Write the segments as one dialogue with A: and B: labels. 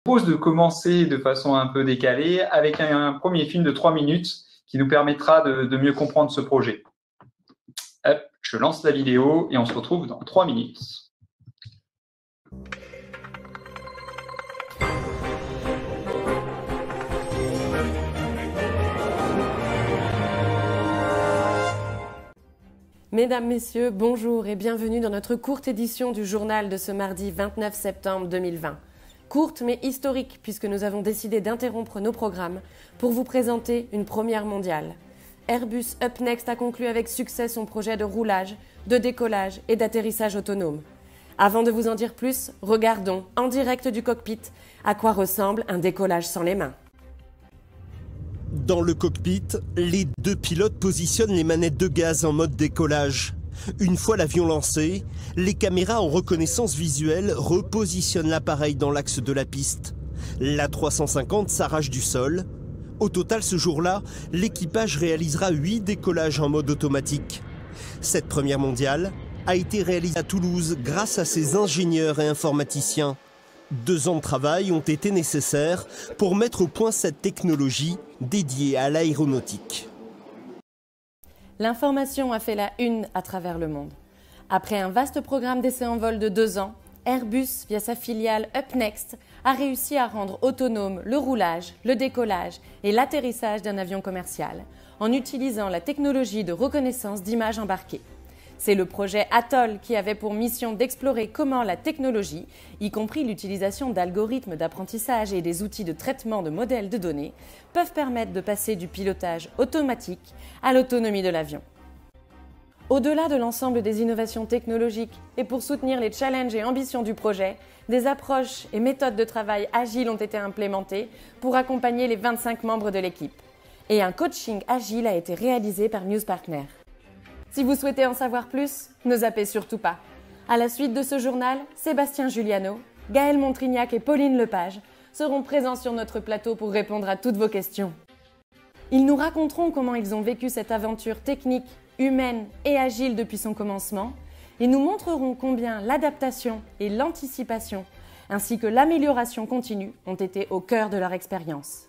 A: propose de commencer de façon un peu décalée avec un premier film de 3 minutes qui nous permettra de mieux comprendre ce projet. Hop, je lance la vidéo et on se retrouve dans 3 minutes.
B: Mesdames, Messieurs, bonjour et bienvenue dans notre courte édition du journal de ce mardi 29 septembre 2020. Courte mais historique puisque nous avons décidé d'interrompre nos programmes pour vous présenter une première mondiale. Airbus UpNext a conclu avec succès son projet de roulage, de décollage et d'atterrissage autonome. Avant de vous en dire plus, regardons en direct du cockpit à quoi ressemble un décollage sans les mains.
C: Dans le cockpit, les deux pilotes positionnent les manettes de gaz en mode décollage. Une fois l'avion lancé, les caméras en reconnaissance visuelle repositionnent l'appareil dans l'axe de la piste. L'A350 s'arrache du sol. Au total, ce jour-là, l'équipage réalisera 8 décollages en mode automatique. Cette première mondiale a été réalisée à Toulouse grâce à ses ingénieurs et informaticiens. 2 ans de travail ont été nécessaires pour mettre au point cette technologie dédiée à l'aéronautique.
B: L'information a fait la une à travers le monde. Après un vaste programme d'essais en vol de 2 ans, Airbus, via sa filiale UpNext, a réussi à rendre autonome le roulage, le décollage et l'atterrissage d'un avion commercial en utilisant la technologie de reconnaissance d'images embarquées. C'est le projet Atoll qui avait pour mission d'explorer comment la technologie, y compris l'utilisation d'algorithmes d'apprentissage et des outils de traitement de modèles de données, peuvent permettre de passer du pilotage automatique à l'autonomie de l'avion. Au-delà de l'ensemble des innovations technologiques et pour soutenir les challenges et ambitions du projet, des approches et méthodes de travail agiles ont été implémentées pour accompagner les 25 membres de l'équipe. Et un coaching agile a été réalisé par Muse Partner. Si vous souhaitez en savoir plus, ne zappez surtout pas. À la suite de ce journal, Sébastien Juliano, Gaël Montrignac et Pauline Lepage seront présents sur notre plateau pour répondre à toutes vos questions. Ils nous raconteront comment ils ont vécu cette aventure technique, humaine et agile depuis son commencement et nous montreront combien l'adaptation et l'anticipation ainsi que l'amélioration continue ont été au cœur de leur expérience.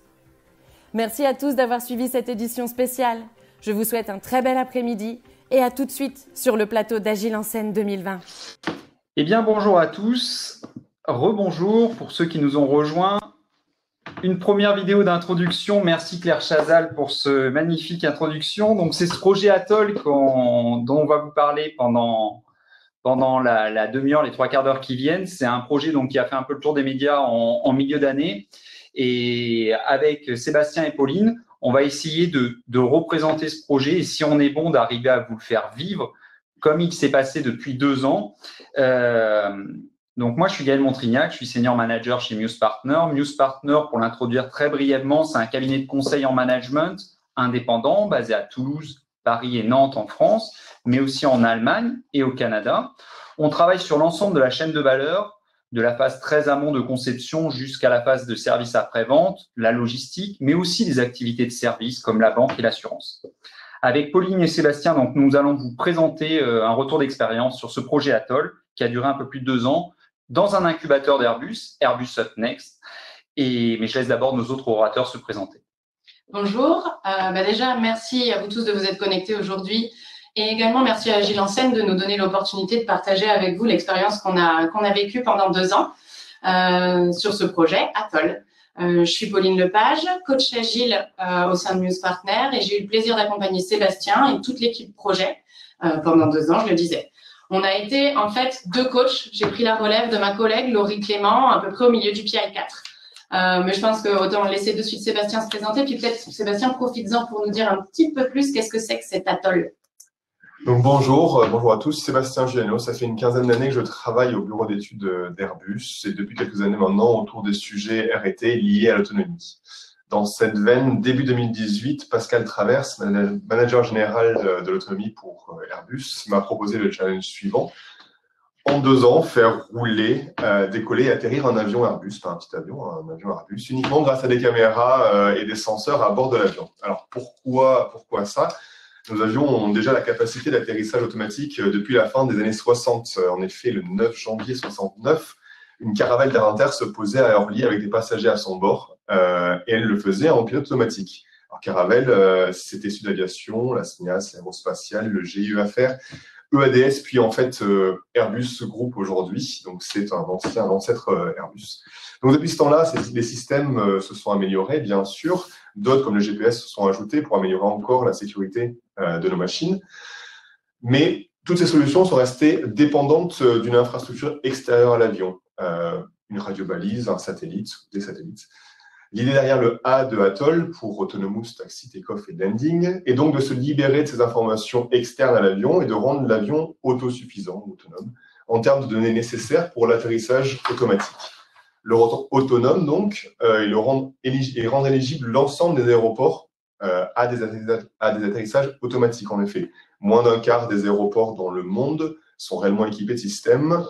B: Merci à tous d'avoir suivi cette édition spéciale. Je vous souhaite un très bel après-midi et à tout de suite sur le plateau d'Agile en scène 2020.
A: Eh bien, bonjour à tous. Rebonjour pour ceux qui nous ont rejoints. Une première vidéo d'introduction. Merci Claire Chazal pour ce magnifique introduction. Donc, c'est ce projet Atoll dont on va vous parler pendant la demi-heure, les 3/4 d'heure qui viennent. C'est un projet donc, qui a fait un peu le tour des médias en milieu d'année. Et avec Sébastien et Pauline, on va essayer de représenter ce projet et si on est bon, d'arriver à vous le faire vivre comme il s'est passé depuis 2 ans. Donc, moi, je suis Gaël Montrignac, je suis senior manager chez Muse Partner. Muse Partner, pour l'introduire très brièvement, c'est un cabinet de conseil en management indépendant basé à Toulouse, Paris et Nantes en France, mais aussi en Allemagne et au Canada. On travaille sur l'ensemble de la chaîne de valeur, de la phase très amont de conception jusqu'à la phase de service après-vente, la logistique, mais aussi des activités de service comme la banque et l'assurance. Avec Pauline et Sébastien, donc, nous allons vous présenter un retour d'expérience sur ce projet Atoll qui a duré un peu plus de 2 ans dans un incubateur d'Airbus, Airbus UpNext. Mais je laisse d'abord nos autres orateurs se présenter.
D: Bonjour. Déjà, merci à vous tous de vous être connectés aujourd'hui. Et également, merci à Agile en scène de nous donner l'opportunité de partager avec vous l'expérience qu'on a vécue pendant 2 ans sur ce projet Atoll. Je suis Pauline Lepage, coach Agile au sein de Muse Partner et j'ai eu le plaisir d'accompagner Sébastien et toute l'équipe projet pendant 2 ans, je le disais. On a été en fait 2 coachs. J'ai pris la relève de ma collègue Laurie Clément à peu près au milieu du PI4. Mais je pense que autant laisser de suite Sébastien se présenter. Puis peut-être, Sébastien, profites-en pour nous dire un petit peu plus qu'est-ce que c'est que cet Atoll.
E: Donc bonjour à tous, Sébastien Giano. Ça fait une quinzaine d'années que je travaille au bureau d'études d'Airbus et depuis quelques années maintenant autour des sujets R&T liés à l'autonomie. Dans cette veine, début 2018, Pascal Traverse, manager général de l'autonomie pour Airbus, m'a proposé le challenge suivant. En 2 ans, faire rouler, décoller et atterrir un avion Airbus, pas un petit avion, un avion Airbus, uniquement grâce à des caméras et des senseurs à bord de l'avion. Alors pourquoi ça ? Nos avions ont déjà la capacité d'atterrissage automatique depuis la fin des années 60. En effet, le 9 janvier 69, une caravelle d'Air Inter se posait à Orly avec des passagers à son bord et elle le faisait en pilote automatique. Alors Caravelle, c'était Sud Aviation, la SNIAS, l'Aérospatiale, le GIE Affaires, EADS, puis en fait Airbus Group aujourd'hui. Donc c'est un ancêtre Airbus. Donc depuis ce temps-là, les systèmes se sont améliorés, bien sûr. D'autres, comme le GPS, se sont ajoutés pour améliorer encore la sécurité de nos machines. Mais toutes ces solutions sont restées dépendantes d'une infrastructure extérieure à l'avion. Une radiobalise, un satellite, des satellites. L'idée derrière le A de Atoll, pour Autonomous Taxi, Takeoff et Landing, est donc de se libérer de ces informations externes à l'avion et de rendre l'avion autosuffisant, autonome, en termes de données nécessaires pour l'atterrissage automatique. Le rendre autonome, donc, et rendre éligible l'ensemble des aéroports à des atterrissages automatiques, en effet. Moins d'un quart des aéroports dans le monde sont réellement équipés de systèmes,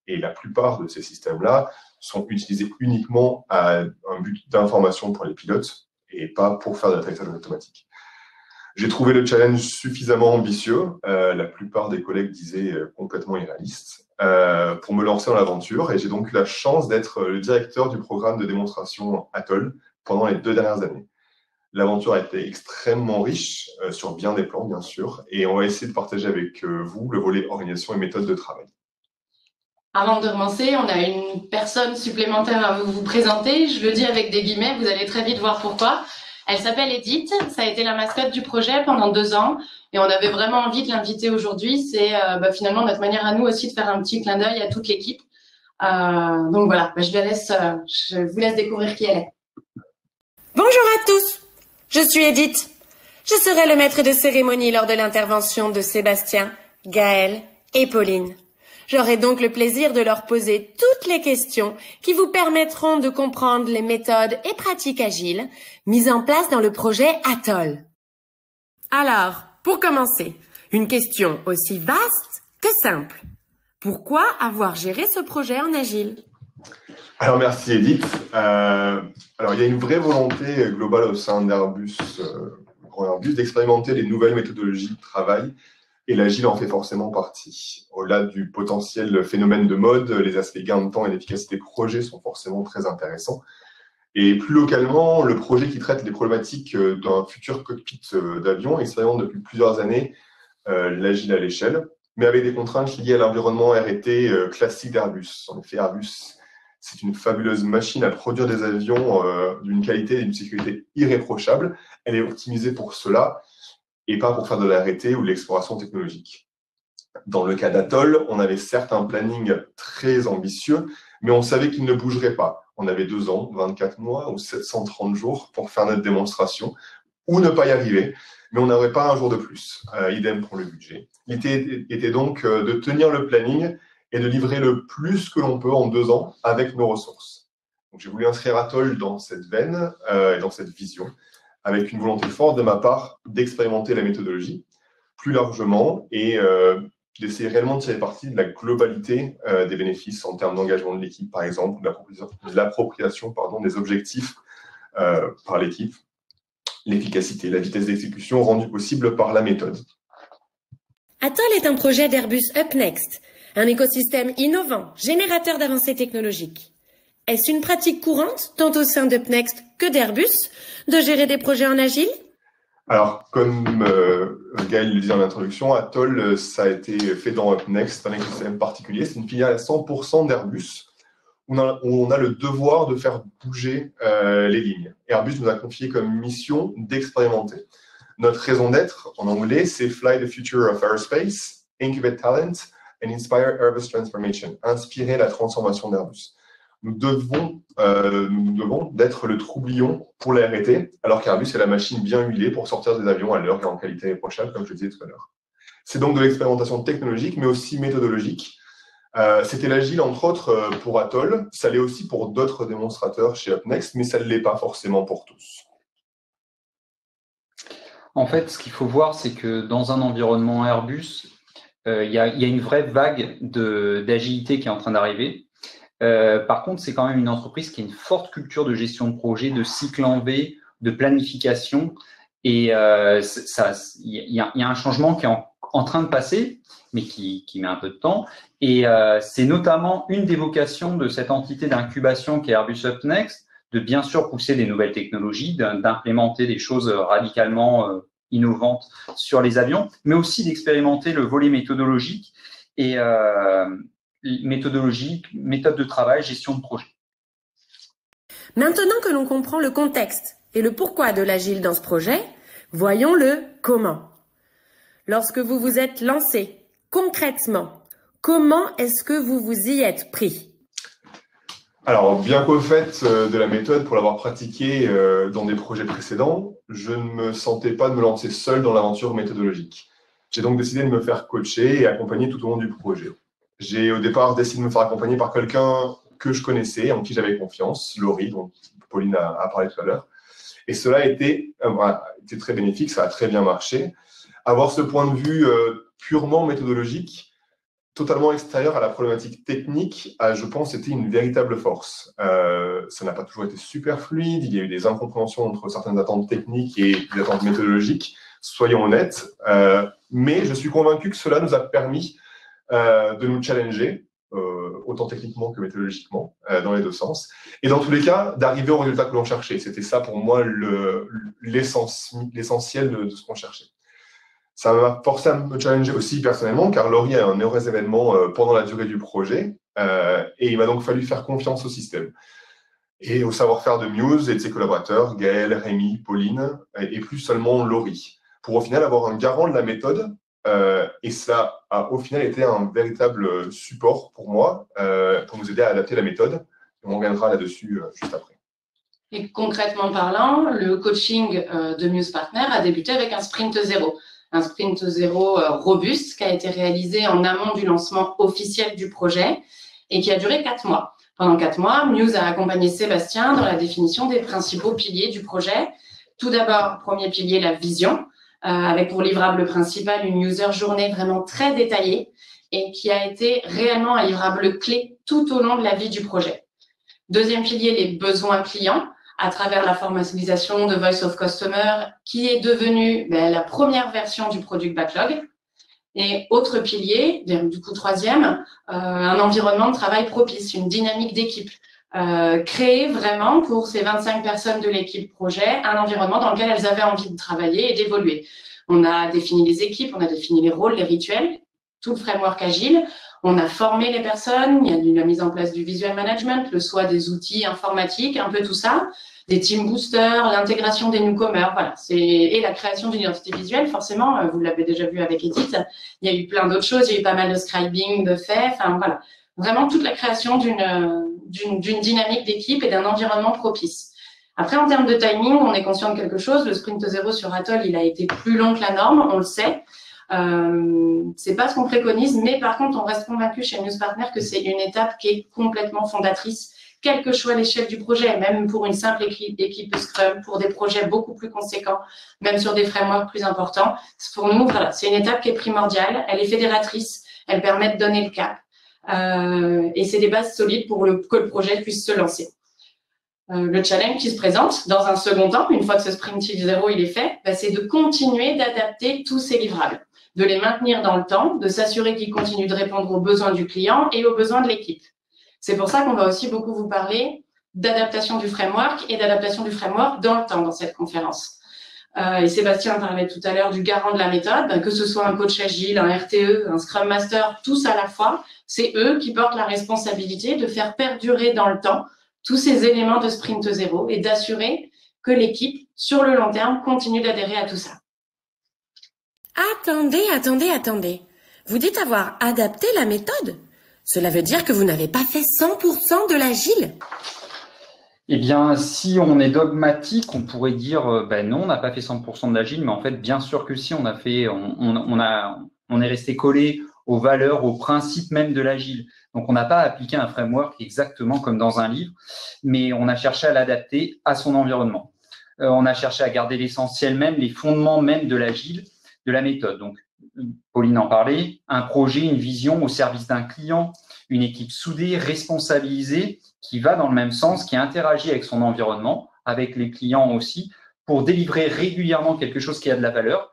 E: et la plupart de ces systèmes-là sont utilisés uniquement à un but d'information pour les pilotes et pas pour faire de l'atterrissage automatique. J'ai trouvé le challenge suffisamment ambitieux, la plupart des collègues disaient complètement irréaliste, pour me lancer dans l'aventure, et j'ai donc eu la chance d'être le directeur du programme de démonstration Atoll pendant les 2 dernières années. L'aventure a été extrêmement riche, sur bien des plans bien sûr, et on va essayer de partager avec vous le volet organisation et méthode de travail.
D: Avant de commencer, on a une personne supplémentaire à vous présenter. Je le dis avec des guillemets, vous allez très vite voir pourquoi. Elle s'appelle Edith, ça a été la mascotte du projet pendant 2 ans et on avait vraiment envie de l'inviter aujourd'hui. C'est finalement notre manière à nous aussi de faire un petit clin d'œil à toute l'équipe. Donc voilà, je vous laisse découvrir qui elle est.
B: Bonjour à tous, je suis Edith. Je serai le maître de cérémonie lors de l'intervention de Sébastien, Gaël et Pauline. J'aurai donc le plaisir de leur poser toutes les questions qui vous permettront de comprendre les méthodes et pratiques agiles mises en place dans le projet Atoll. Alors, pour commencer, une question aussi vaste que simple. Pourquoi avoir géré ce projet en agile ?
E: Alors merci Edith. Alors il y a une vraie volonté globale au sein d'Airbus, d'expérimenter les nouvelles méthodologies de travail. Et l'agile en fait forcément partie. Au-delà du potentiel phénomène de mode, les aspects gain de temps et d'efficacité projet sont forcément très intéressants. Et plus localement, le projet qui traite les problématiques d'un futur cockpit d'avion expérimente depuis plusieurs années l'agile à l'échelle, mais avec des contraintes liées à l'environnement R&T classique d'Airbus. En effet, Airbus, c'est une fabuleuse machine à produire des avions d'une qualité et d'une sécurité irréprochable. Elle est optimisée pour cela, et pas pour faire de l'R&T ou de l'exploration technologique. Dans le cas d'Atoll, on avait certes un planning très ambitieux, mais on savait qu'il ne bougerait pas. On avait 2 ans, 24 mois ou 730 jours pour faire notre démonstration, ou ne pas y arriver, mais on n'aurait pas un jour de plus. Idem pour le budget. L'idée était donc de tenir le planning et de livrer le plus que l'on peut en 2 ans avec nos ressources. Donc, j'ai voulu inscrire Atoll dans cette veine et dans cette vision, avec une volonté forte de ma part d'expérimenter la méthodologie plus largement et d'essayer réellement de tirer parti de la globalité des bénéfices en termes d'engagement de l'équipe, par exemple, de l'appropriation des objectifs par l'équipe, l'efficacité, la vitesse d'exécution rendue possible par la méthode.
B: Atoll est un projet d'Airbus UpNext, un écosystème innovant, générateur d'avancées technologiques. Est-ce une pratique courante, tant au sein d'UpNext que d'Airbus, de gérer des projets en agile ?
E: Alors, comme Gaël le disait en introduction, Atoll, ça a été fait dans UpNext, un écosystème particulier. C'est une filiale à 100% d'Airbus, où on a le devoir de faire bouger les lignes. Airbus nous a confié comme mission d'expérimenter. Notre raison d'être, en anglais, c'est Fly the Future of Aerospace, Incubate Talent and Inspire Airbus Transformation, inspirer la transformation d'Airbus. Nous devons d'être le troublion pour la R&T, alors qu'Airbus est la machine bien huilée pour sortir des avions à l'heure et en qualité irréprochable, comme je le disais tout à l'heure. C'est donc de l'expérimentation technologique, mais aussi méthodologique. C'était l'agile, entre autres, pour Atoll. Ça l'est aussi pour d'autres démonstrateurs chez UpNext, mais ça ne l'est pas forcément pour tous.
A: En fait, ce qu'il faut voir, c'est que dans un environnement Airbus, il y a une vraie vague d'agilité qui est en train d'arriver. Par contre, c'est quand même une entreprise qui a une forte culture de gestion de projet, de cycle en V, de planification. Et il y a un changement qui est en train de passer, mais qui met un peu de temps. Et c'est notamment une des vocations de cette entité d'incubation qui est Airbus UpNext, de bien sûr pousser des nouvelles technologies, d'implémenter des choses radicalement innovantes sur les avions, mais aussi d'expérimenter le volet méthodologique et méthode de travail, gestion de projet.
B: Maintenant que l'on comprend le contexte et le pourquoi de l'agile dans ce projet, voyons le comment. Lorsque vous vous êtes lancé, concrètement, comment est-ce que vous vous y êtes pris ?
E: Alors, bien qu'au fait de la méthode, pour l'avoir pratiquée dans des projets précédents, je ne me sentais pas de me lancer seul dans l'aventure méthodologique. J'ai donc décidé de me faire coacher et accompagner tout au long du projet. J'ai au départ décidé de me faire accompagner par quelqu'un que je connaissais, en qui j'avais confiance, Laurie, dont Pauline a parlé tout à l'heure. Et cela a été très bénéfique, ça a très bien marché. Avoir ce point de vue purement méthodologique, totalement extérieur à la problématique technique, je pense, était une véritable force. Ça n'a pas toujours été super fluide, il y a eu des incompréhensions entre certaines attentes techniques et des attentes méthodologiques, soyons honnêtes, mais je suis convaincu que cela nous a permis de nous challenger, autant techniquement que méthodologiquement, dans les deux sens, et dans tous les cas, d'arriver au résultat que l'on cherchait. C'était ça pour moi l'essentiel de ce qu'on cherchait. Ça m'a forcé à me challenger aussi personnellement, car Laurie a un heureux événement pendant la durée du projet, et il m'a donc fallu faire confiance au système et au savoir-faire de Muse et de ses collaborateurs, Gaël, Rémi, Pauline, et plus seulement Laurie, pour au final avoir un garant de la méthode, et ça a au final été un véritable support pour moi, pour nous aider à adapter la méthode. On reviendra là-dessus juste après.
D: Et concrètement parlant, le coaching de Muse Partner a débuté avec un sprint zéro. Un sprint zéro robuste qui a été réalisé en amont du lancement officiel du projet et qui a duré 4 mois. Pendant 4 mois, Muse a accompagné Sébastien dans la définition des principaux piliers du projet. Tout d'abord, premier pilier, la vision, avec pour livrable principal une user journée vraiment très détaillée et qui a été réellement un livrable clé tout au long de la vie du projet. Deuxième pilier, les besoins clients, à travers la formalisation de Voice of Customer, qui est devenue la première version du Product Backlog. Et autre pilier, du coup troisième, un environnement de travail propice, une dynamique d'équipe. Créer vraiment pour ces 25 personnes de l'équipe projet un environnement dans lequel elles avaient envie de travailler et d'évoluer. On a défini les équipes, on a défini les rôles, les rituels, tout le framework agile. On a formé les personnes, il y a eu la mise en place du visual management, le choix des outils informatiques, un peu tout ça, des team boosters, l'intégration des newcomers, voilà. Et la création d'une identité visuelle, forcément, vous l'avez déjà vu avec Edith, il y a eu plein d'autres choses, il y a eu pas mal de scribing, de faits, enfin voilà. Vraiment toute la création d'une dynamique d'équipe et d'un environnement propice. Après, en termes de timing, on est conscient de quelque chose, le sprint zéro sur Atoll, il a été plus long que la norme, on le sait. C'est pas ce qu'on préconise, mais par contre, on reste convaincu chez Muse Partner que c'est une étape qui est complètement fondatrice, quelle que soit l'échelle du projet, même pour une simple équipe Scrum, pour des projets beaucoup plus conséquents, même sur des frameworks plus importants. Pour nous, voilà, c'est une étape qui est primordiale, elle est fédératrice, elle permet de donner le cap, et c'est des bases solides pour que le projet puisse se lancer. Le challenge qui se présente dans un second temps, une fois que ce sprint zéro il est fait, c'est de continuer d'adapter tous ces livrables, de les maintenir dans le temps, de s'assurer qu'ils continuent de répondre aux besoins du client et aux besoins de l'équipe. C'est pour ça qu'on va aussi beaucoup vous parler d'adaptation du framework et d'adaptation du framework dans le temps dans cette conférence. Et Sébastien parlait tout à l'heure du garant de la méthode, que ce soit un coach agile, un RTE, un Scrum Master, tous à la fois, c'est eux qui portent la responsabilité de faire perdurer dans le temps tous ces éléments de sprint zéro et d'assurer que l'équipe, sur le long terme, continue d'adhérer à tout ça.
B: Attendez. Vous dites avoir adapté la méthode ? Cela veut dire que vous n'avez pas fait 100% de l'agile ?
A: Eh bien, si on est dogmatique, on pourrait dire non, on n'a pas fait 100% de l'agile, mais en fait, bien sûr que si, on est resté collé aux valeurs, aux principes même de l'agile. Donc, on n'a pas appliqué un framework exactement comme dans un livre, mais on a cherché à l'adapter à son environnement. On a cherché à garder l'essentiel même, les fondements même de l'agile, de la méthode. Donc, Pauline en parlait, un projet, une vision au service d'un client, une équipe soudée, responsabilisée, qui va dans le même sens, qui interagit avec son environnement, avec les clients aussi, pour délivrer régulièrement quelque chose qui a de la valeur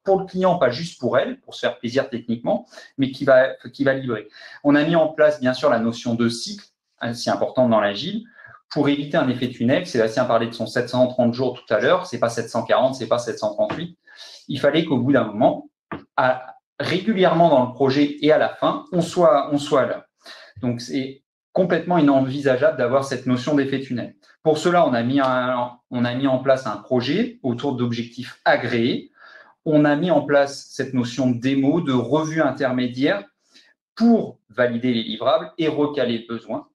A: pour le client, pas juste pour elle, pour se faire plaisir techniquement, mais qui va livrer. On a mis en place, bien sûr, la notion de cycle, assez importante dans l'agile, pour éviter un effet tunnel. Sébastien parlait de son 730 jours tout à l'heure, c'est pas 740, c'est pas 738. Il fallait qu'au bout d'un moment, régulièrement dans le projet et à la fin, on soit là. Donc, c'est complètement inenvisageable d'avoir cette notion d'effet tunnel. Pour cela, on a mis en place un projet autour d'objectifs agréés. On a mis en place cette notion de démo, de revue intermédiaire pour valider les livrables et recaler le besoin.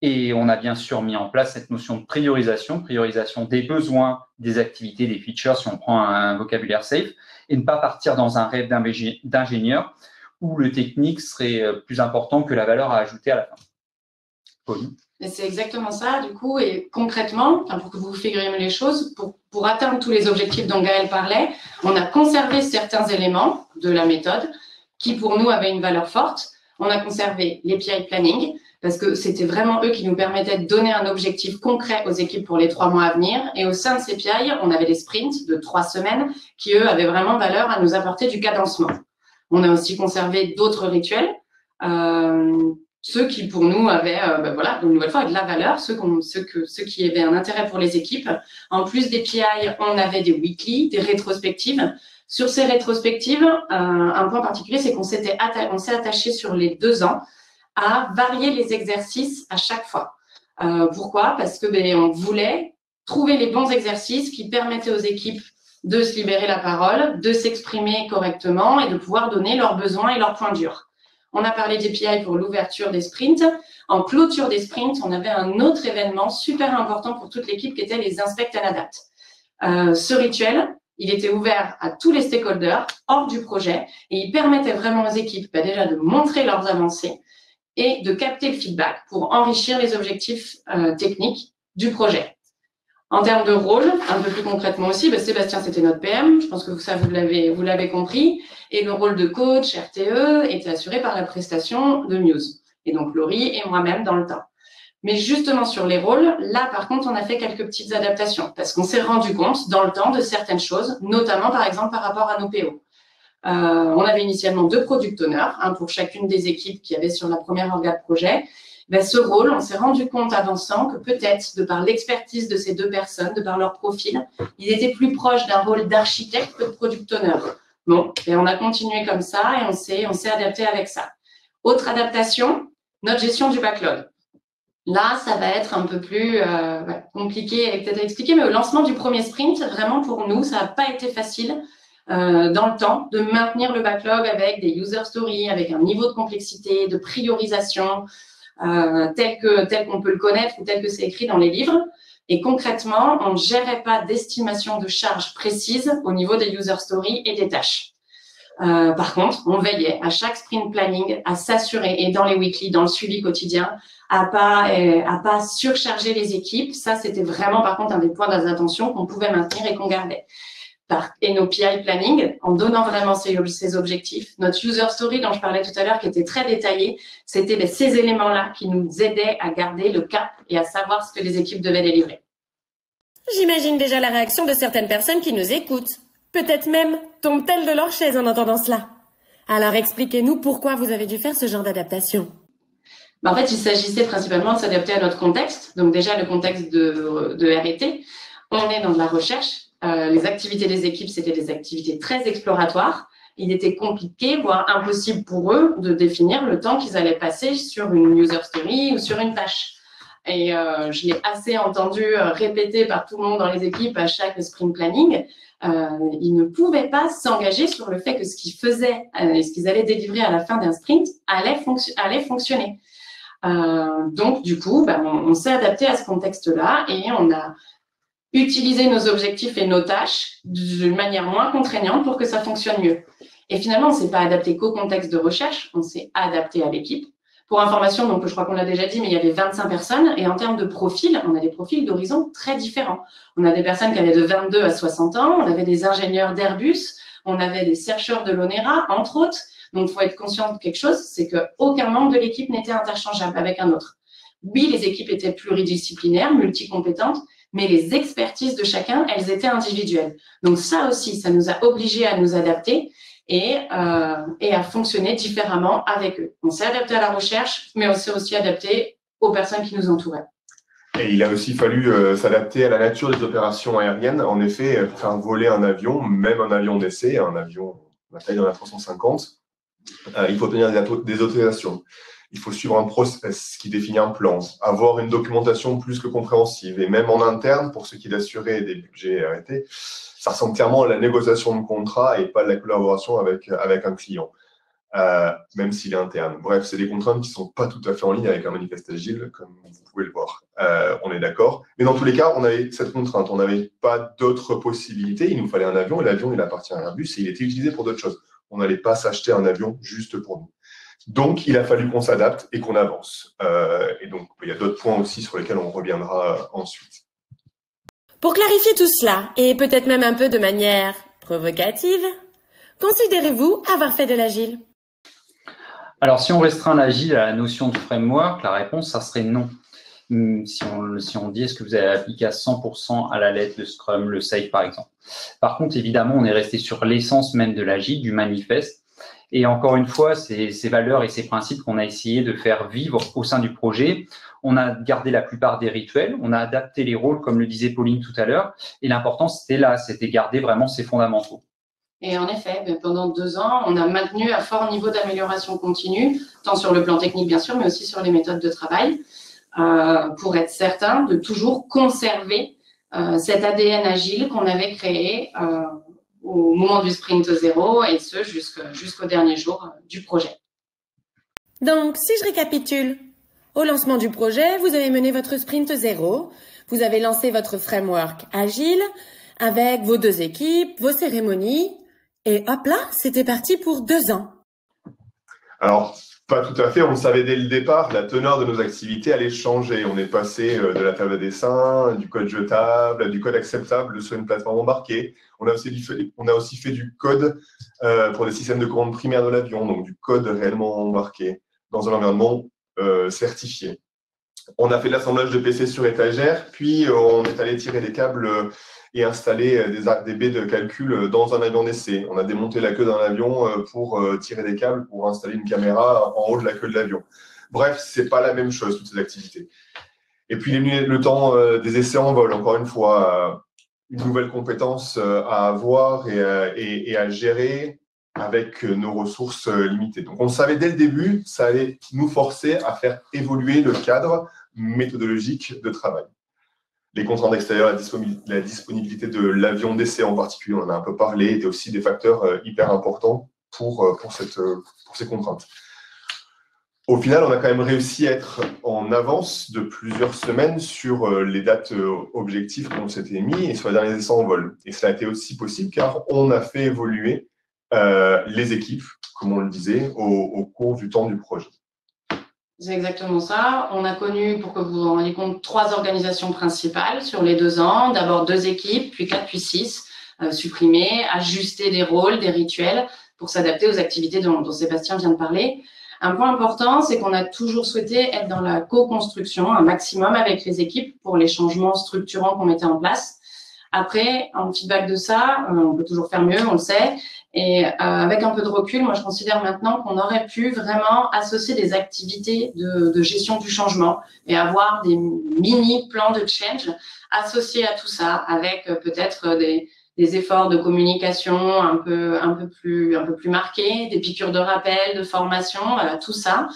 A: Et on a bien sûr mis en place cette notion de priorisation des besoins, des activités, des features, si on prend un vocabulaire safe, et ne pas partir dans un rêve d'ingénieur où le technique serait plus important que la valeur à ajouter à la fin. Pauline.
D: C'est exactement ça, du coup, et concrètement, pour que vous figuriez les choses, pour atteindre tous les objectifs dont Gaël parlait, on a conservé certains éléments de la méthode qui, pour nous, avaient une valeur forte. On a conservé les PI planning, parce que c'était vraiment eux qui nous permettaient de donner un objectif concret aux équipes pour les 3 mois à venir. Et au sein de ces PI, on avait des sprints de 3 semaines qui, eux, avaient vraiment valeur à nous apporter du cadencement. On a aussi conservé d'autres rituels, ceux qui, pour nous, avaient, une nouvelle fois, de la valeur, ceux qui avaient un intérêt pour les équipes. En plus des PI, on avait des weekly, des rétrospectives. Sur ces rétrospectives, un point particulier, c'est qu'on s'est attaché sur les 2 ans à varier les exercices à chaque fois. Pourquoi? Parce que on voulait trouver les bons exercices qui permettaient aux équipes de se libérer la parole, de s'exprimer correctement et de pouvoir donner leurs besoins et leurs points durs. On a parlé des PI pour l'ouverture des sprints. En clôture des sprints, on avait un autre événement super important pour toute l'équipe qui était les Inspect and Adapt. Ce rituel, il était ouvert à tous les stakeholders hors du projet et il permettait vraiment aux équipes déjà de montrer leurs avancées et de capter le feedback pour enrichir les objectifs techniques du projet. En termes de rôle, un peu plus concrètement aussi, Sébastien, c'était notre PM. Je pense que ça, vous l'avez compris. Et le rôle de coach, RTE, était assuré par la prestation de Muse. Et donc, Laurie et moi-même dans le temps. Mais justement, sur les rôles, là, par contre, on a fait quelques petites adaptations parce qu'on s'est rendu compte dans le temps de certaines choses, notamment, par exemple, par rapport à nos PO. On avait initialement 2 product owners, un pour chacune des équipes qui avaient sur la première orga de projet. Ce rôle, on s'est rendu compte avançant que peut-être, de par l'expertise de ces 2 personnes, de par leur profil, ils étaient plus proches d'un rôle d'architecte que de product owner. Bon, et on a continué comme ça et on s'est adapté avec ça. Autre adaptation, notre gestion du backlog. Là, ça va être un peu plus compliqué peut-être à expliquer, mais au lancement du premier sprint, vraiment pour nous, ça n'a pas été facile dans le temps de maintenir le backlog avec des user stories, avec un niveau de complexité, de priorisation, tel qu'on peut le connaître ou tel que c'est écrit dans les livres. Et concrètement, on ne gérait pas d'estimation de charge précise au niveau des user stories et des tâches. Par contre, on veillait à chaque sprint planning à s'assurer, et dans les weekly, dans le suivi quotidien, à pas surcharger les équipes. Ça, c'était vraiment, par contre, un des points d'attention qu'on pouvait maintenir et qu'on gardait. Et nos PI planning, en donnant vraiment ces objectifs. Notre user story dont je parlais tout à l'heure, qui était très détaillé, c'était ces éléments-là qui nous aidaient à garder le cap et à savoir ce que les équipes devaient délivrer.
B: J'imagine déjà la réaction de certaines personnes qui nous écoutent. Peut-être même tombent-elles de leur chaise en entendant cela. Alors expliquez-nous pourquoi vous avez dû faire ce genre d'adaptation.
D: En fait, il s'agissait principalement de s'adapter à notre contexte. Donc déjà, le contexte de R&T. On est dans de la recherche. Les activités des équipes, c'était des activités très exploratoires. Il était compliqué, voire impossible pour eux de définir le temps qu'ils allaient passer sur une user story ou sur une tâche. Et je l'ai assez entendu répéter par tout le monde dans les équipes à chaque sprint planning. Ils ne pouvaient pas s'engager sur le fait que ce qu'ils faisaient et ce qu'ils allaient délivrer à la fin d'un sprint allait fonctionner. Donc, du coup, on s'est adapté à ce contexte-là et on a utilisé nos objectifs et nos tâches d'une manière moins contraignante pour que ça fonctionne mieux. Et finalement, on ne s'est pas adapté qu'au contexte de recherche, on s'est adapté à l'équipe. Pour information, donc je crois qu'on l'a déjà dit, mais il y avait 25 personnes et en termes de profil, on a des profils d'horizons très différents. On a des personnes qui avaient de 22 à 60 ans, on avait des ingénieurs d'Airbus, on avait des chercheurs de l'ONERA, entre autres. Donc, il faut être conscient de quelque chose, c'est qu'aucun membre de l'équipe n'était interchangeable avec un autre. Oui, les équipes étaient pluridisciplinaires, multicompétentes, mais les expertises de chacun, elles étaient individuelles. Donc ça aussi, ça nous a obligés à nous adapter et à fonctionner différemment avec eux. On s'est adapté à la recherche, mais on s'est aussi adapté aux personnes qui nous entouraient.
E: Et il a aussi fallu s'adapter à la nature des opérations aériennes. En effet, faire voler un avion, même un avion d'essai, un avion de la taille de la 350, il faut obtenir des autorisations. Il faut suivre un process qui définit un plan, avoir une documentation plus que compréhensive. Et même en interne, pour ce qui est d'assurer des budgets arrêtés, ça ressemble clairement à la négociation de contrat et pas de la collaboration avec un client, même s'il est interne. Bref, c'est des contraintes qui ne sont pas tout à fait en ligne avec un manifeste agile, comme vous pouvez le voir. On est d'accord. Mais dans tous les cas, on avait cette contrainte. On n'avait pas d'autres possibilités. Il nous fallait un avion, et l'avion, il appartient à Airbus et il était utilisé pour d'autres choses. On n'allait pas s'acheter un avion juste pour nous. Donc, il a fallu qu'on s'adapte et qu'on avance. Et donc, il y a d'autres points aussi sur lesquels on reviendra ensuite.
B: Pour clarifier tout cela, et peut-être même un peu de manière provocative, considérez-vous avoir fait de l'agile?
A: Alors, si on restreint l'agile à la notion de framework, la réponse, ça serait non. Si on dit, est-ce que vous avez appliqué à 100% à la lettre le Scrum, le Safe, par exemple. Par contre, évidemment, on est resté sur l'essence même de l'agile, du manifeste. Et encore une fois, c'est ces valeurs et ces principes qu'on a essayé de faire vivre au sein du projet. On a gardé la plupart des rituels, on a adapté les rôles, comme le disait Pauline tout à l'heure. Et l'important, c'était là, c'était garder vraiment ces fondamentaux.
D: Et en effet, pendant 2 ans, on a maintenu un fort niveau d'amélioration continue, tant sur le plan technique, bien sûr, mais aussi sur les méthodes de travail, pour être certain de toujours conserver cet ADN agile qu'on avait créé au moment du sprint 0 et ce jusqu'au dernier jour du projet.
B: Donc, si je récapitule, au lancement du projet, vous avez mené votre sprint 0, vous avez lancé votre framework agile avec vos 2 équipes, vos cérémonies, et hop là, c'était parti pour 2 ans.
E: Alors, pas tout à fait. On le savait dès le départ, la teneur de nos activités allait changer. On est passé de la table à dessin, du code jetable, du code acceptable sur une plateforme embarquée. On a aussi fait du code pour des systèmes de commande primaire de l'avion, donc du code réellement embarqué dans un environnement certifié. On a fait de l'assemblage de PC sur étagère, puis on est allé tirer des câbles et installer des baies de calcul dans un avion d'essai. On a démonté la queue d'un avion pour tirer des câbles pour installer une caméra en haut de la queue de l'avion. Bref, c'est pas la même chose, toutes ces activités. Et puis, le temps des essais en vol, encore une fois, une nouvelle compétence à avoir et à gérer avec nos ressources limitées. Donc, on savait dès le début, ça allait nous forcer à faire évoluer le cadre méthodologique de travail. Les contraintes extérieures, la disponibilité de l'avion d'essai en particulier, on en a un peu parlé, étaient aussi des facteurs hyper importants pour ces contraintes. Au final, on a quand même réussi à être en avance de plusieurs semaines sur les dates objectives qu'on s'était mis et sur les derniers essais en vol. Et cela a été aussi possible car on a fait évoluer les équipes, comme on le disait, au cours du temps du projet.
D: C'est exactement ça. On a connu, pour que vous vous rendiez compte, 3 organisations principales sur les 2 ans. D'abord 2 équipes, puis 4, puis 6, supprimer, ajuster des rôles, des rituels pour s'adapter aux activités dont Sébastien vient de parler. Un point important, c'est qu'on a toujours souhaité être dans la co-construction un maximum avec les équipes pour les changements structurants qu'on mettait en place. Après, en feedback de ça, on peut toujours faire mieux, on le sait. Et avec un peu de recul, moi, je considère maintenant qu'on aurait pu vraiment associer des activités de gestion du changement et avoir des mini plans de change associés à tout ça, avec peut-être des efforts de communication un peu plus marqués, des piqûres de rappel, de formation, voilà, tout ça.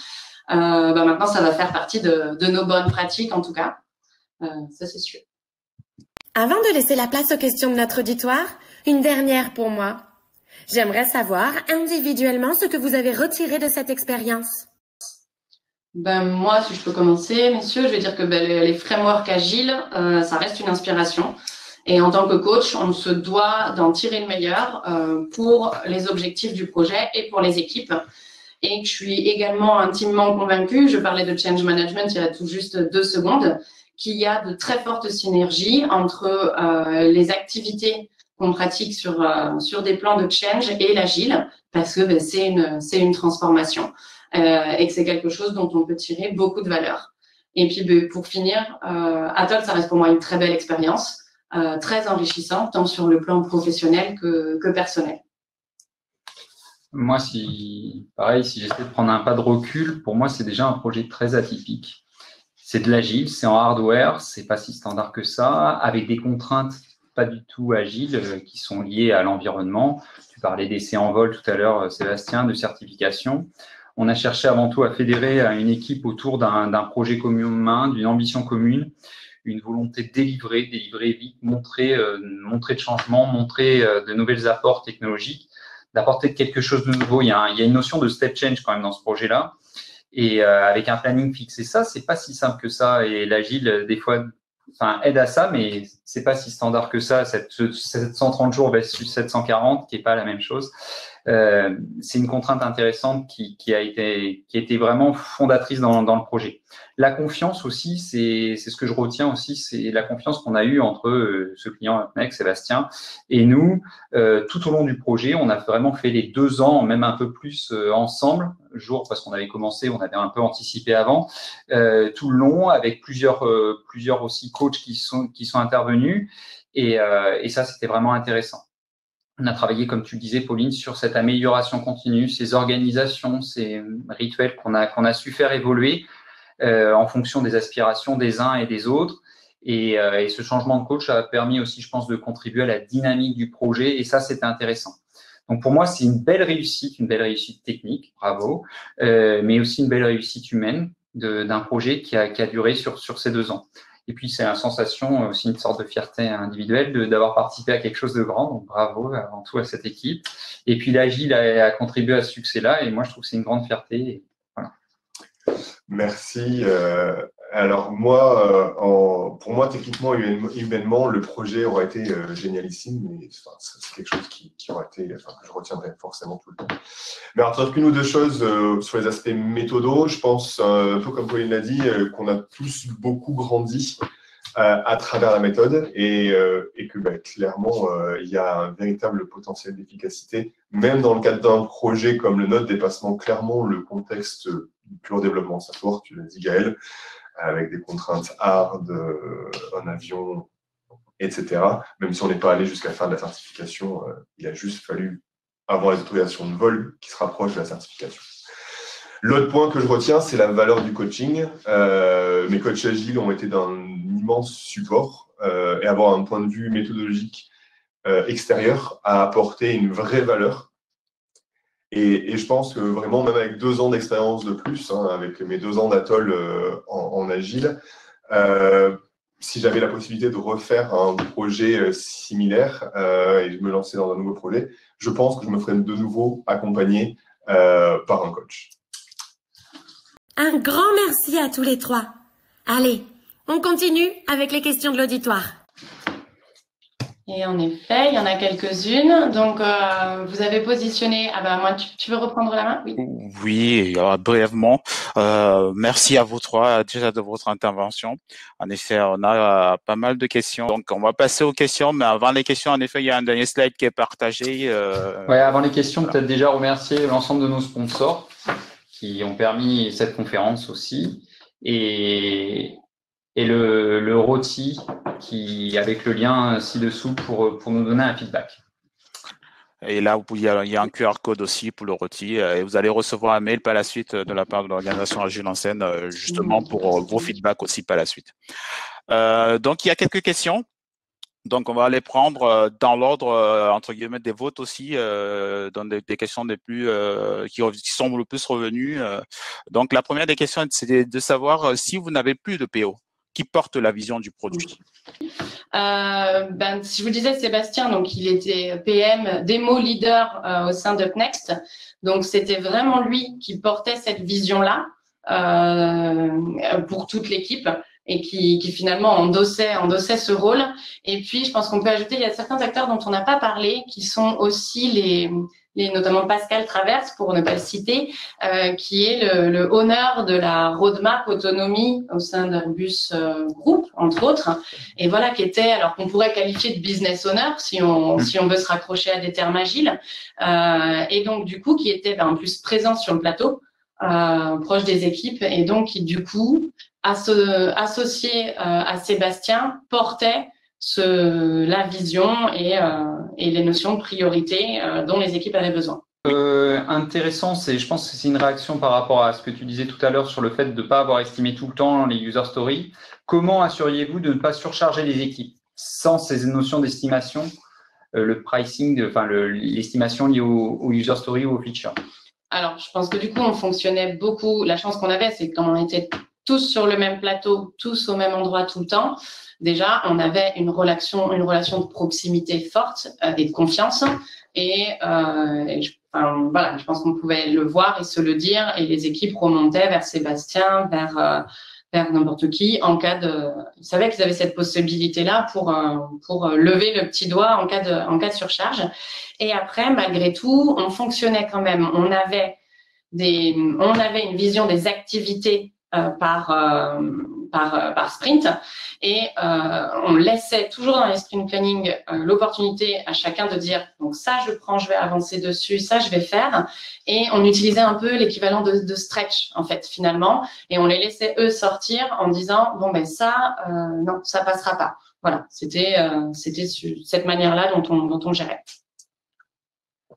D: Maintenant, ça va faire partie de nos bonnes pratiques, en tout cas. Ça, c'est sûr.
B: Avant de laisser la place aux questions de notre auditoire, une dernière pour moi. J'aimerais savoir individuellement ce que vous avez retiré de cette expérience.
D: Moi, si je peux commencer, messieurs, je vais dire que les frameworks agiles, ça reste une inspiration. Et en tant que coach, on se doit d'en tirer le meilleur pour les objectifs du projet et pour les équipes. Et je suis également intimement convaincue, je parlais de change management il y a tout juste 2 secondes, qu'il y a de très fortes synergies entre les activités qu'on pratique sur des plans de change et l'agile, parce que c'est une transformation et que c'est quelque chose dont on peut tirer beaucoup de valeur. Et puis, pour finir, Atoll, ça reste pour moi une très belle expérience, très enrichissante, tant sur le plan professionnel que personnel.
A: Moi, pareil, si j'essaie de prendre un pas de recul, pour moi, c'est déjà un projet très atypique. C'est de l'agile, c'est en hardware, c'est pas si standard que ça, avec des contraintes pas du tout agiles qui sont liées à l'environnement. Tu parlais d'essais en vol tout à l'heure, Sébastien, de certification. On a cherché avant tout à fédérer une équipe autour d'un projet commun, d'une ambition commune, une volonté de délivrer vite, montrer de changement, montrer de nouvelles apports technologiques, d'apporter quelque chose de nouveau. Il y a une notion de step change quand même dans ce projet-là. Et avec un planning fixé, c'est pas si simple que ça. Et l'agile, des fois, aide à ça, mais c'est pas si standard que ça. 730 jours versus 740, qui est pas la même chose. C'est une contrainte intéressante qui a été vraiment fondatrice dans le projet. La confiance aussi, c'est ce que je retiens aussi, c'est la confiance qu'on a eue entre ce client UpNext, Sébastien, et nous, tout au long du projet. On a vraiment fait les 2 ans, même un peu plus ensemble, parce qu'on avait commencé, on avait un peu anticipé avant, tout le long, avec plusieurs aussi coachs qui sont intervenus, et ça, c'était vraiment intéressant. On a travaillé, comme tu le disais, Pauline, sur cette amélioration continue, ces organisations, ces rituels qu'on a su faire évoluer en fonction des aspirations des uns et des autres. Et ce changement de coach a permis aussi, je pense, de contribuer à la dynamique du projet. Et ça, c'était intéressant. Donc, pour moi, c'est une belle réussite technique, bravo, mais aussi une belle réussite humaine d'un projet qui a duré sur ces 2 ans. Et puis, c'est une sensation, aussi une sorte de fierté individuelle d'avoir participé à quelque chose de grand. Donc, bravo avant tout à cette équipe. Et puis, l'Agile a contribué à ce succès-là. Et moi, je trouve que c'est une grande fierté. Et voilà.
E: Merci. Alors, moi, pour moi, techniquement, humainement, le projet aurait été génialissime. Mais c'est quelque chose qui aurait été, que je retiendrai forcément tout le temps. Mais alors, peut-être une ou 2 choses sur les aspects méthodos. Je pense, un peu comme Pauline l'a dit, qu'on a tous beaucoup grandi à travers la méthode et que clairement, il y a un véritable potentiel d'efficacité. Même dans le cadre d'un projet comme le nôtre, dépassement clairement le contexte du pur développement software, tu l'as dit Gaël, avec des contraintes hard, un avion, etc. Même si on n'est pas allé jusqu'à faire de la certification, il a juste fallu avoir les autorisations de vol qui se rapprochent de la certification. L'autre point que je retiens, c'est la valeur du coaching. Mes coachs agiles ont été d'un immense support et avoir un point de vue méthodologique extérieur a apporté une vraie valeur. Et je pense que vraiment, même avec 2 ans d'expérience de plus, avec mes 2 ans d'Atoll en agile, si j'avais la possibilité de refaire un projet similaire et de me lancer dans un nouveau projet, je pense que je me ferais de nouveau accompagner par un coach.
B: Un grand merci à tous les 3. Allez, on continue avec les questions de l'auditoire.
D: Et en effet, il y en a quelques-unes. Donc, vous avez positionné… Ah ben, moi, tu veux reprendre la main? Oui.
F: Oui, brièvement. Merci à vous 3 déjà de votre intervention. En effet, on a pas mal de questions. Donc, on va passer aux questions. Mais avant les questions, en effet, il y a un dernier slide qui est partagé.
A: Ouais, avant les questions, voilà. Peut-être déjà remercier l'ensemble de nos sponsors qui ont permis cette conférence aussi. Et le ROTI avec le lien ci-dessous pour nous donner un feedback.
F: Et là, il y a un QR code aussi pour le ROTI et vous allez recevoir un mail par la suite de la part de l'organisation Agile en Scène, justement pour vos feedbacks aussi par la suite. Donc, il y a quelques questions. Donc, on va les prendre dans l'ordre, entre guillemets, des votes aussi, dans des questions qui sont le plus revenues. Donc, la première des questions, c'est de savoir si vous n'avez plus de PO, qui porte la vision du produit.
D: Si je vous disais, Sébastien, donc il était PM, démo leader au sein d'UpNext. Donc, c'était vraiment lui qui portait cette vision-là pour toute l'équipe. Et qui finalement endossait ce rôle. Et puis, je pense qu'on peut ajouter, il y a certains acteurs dont on n'a pas parlé, qui sont aussi notamment Pascal Traverse, pour ne pas le citer, qui est le honneur de la roadmap autonomie au sein d'Airbus Group, entre autres. Et voilà, qui était, alors qu'on pourrait qualifier de business owner, si on veut se raccrocher à des termes agiles. Et donc, du coup, qui était en plus présent sur le plateau, proche des équipes, et donc qui, du coup, associé à Sébastien, portait la vision et les notions de priorité dont les équipes avaient besoin.
A: Intéressant, je pense que c'est une réaction par rapport à ce que tu disais tout à l'heure sur le fait de ne pas avoir estimé tout le temps les user stories. Comment assuriez-vous de ne pas surcharger les équipes sans ces notions d'estimation, le pricing, l'estimation liée aux user stories ou aux features?
D: Alors, je pense que du coup, on fonctionnait beaucoup. La chance qu'on avait, c'est que comme on était tous sur le même plateau, tous au même endroit tout le temps, déjà, on avait une relation de proximité forte et de confiance. Voilà, je pense qu'on pouvait le voir et se le dire, et les équipes remontaient vers Sébastien, vers n'importe qui en cas de. Ils savaient qu'ils avaient cette possibilité-là pour lever le petit doigt en cas de surcharge. Et après, malgré tout, on fonctionnait quand même. On avait une vision des activités par sprint, et on laissait toujours dans les sprint planning l'opportunité à chacun de dire donc ça je prends, je vais avancer dessus, ça je vais faire, et on utilisait un peu l'équivalent de stretch en fait finalement, et on les laissait eux sortir en disant bon ben ça non, ça passera pas. Voilà, c'était cette manière-là dont on gérait.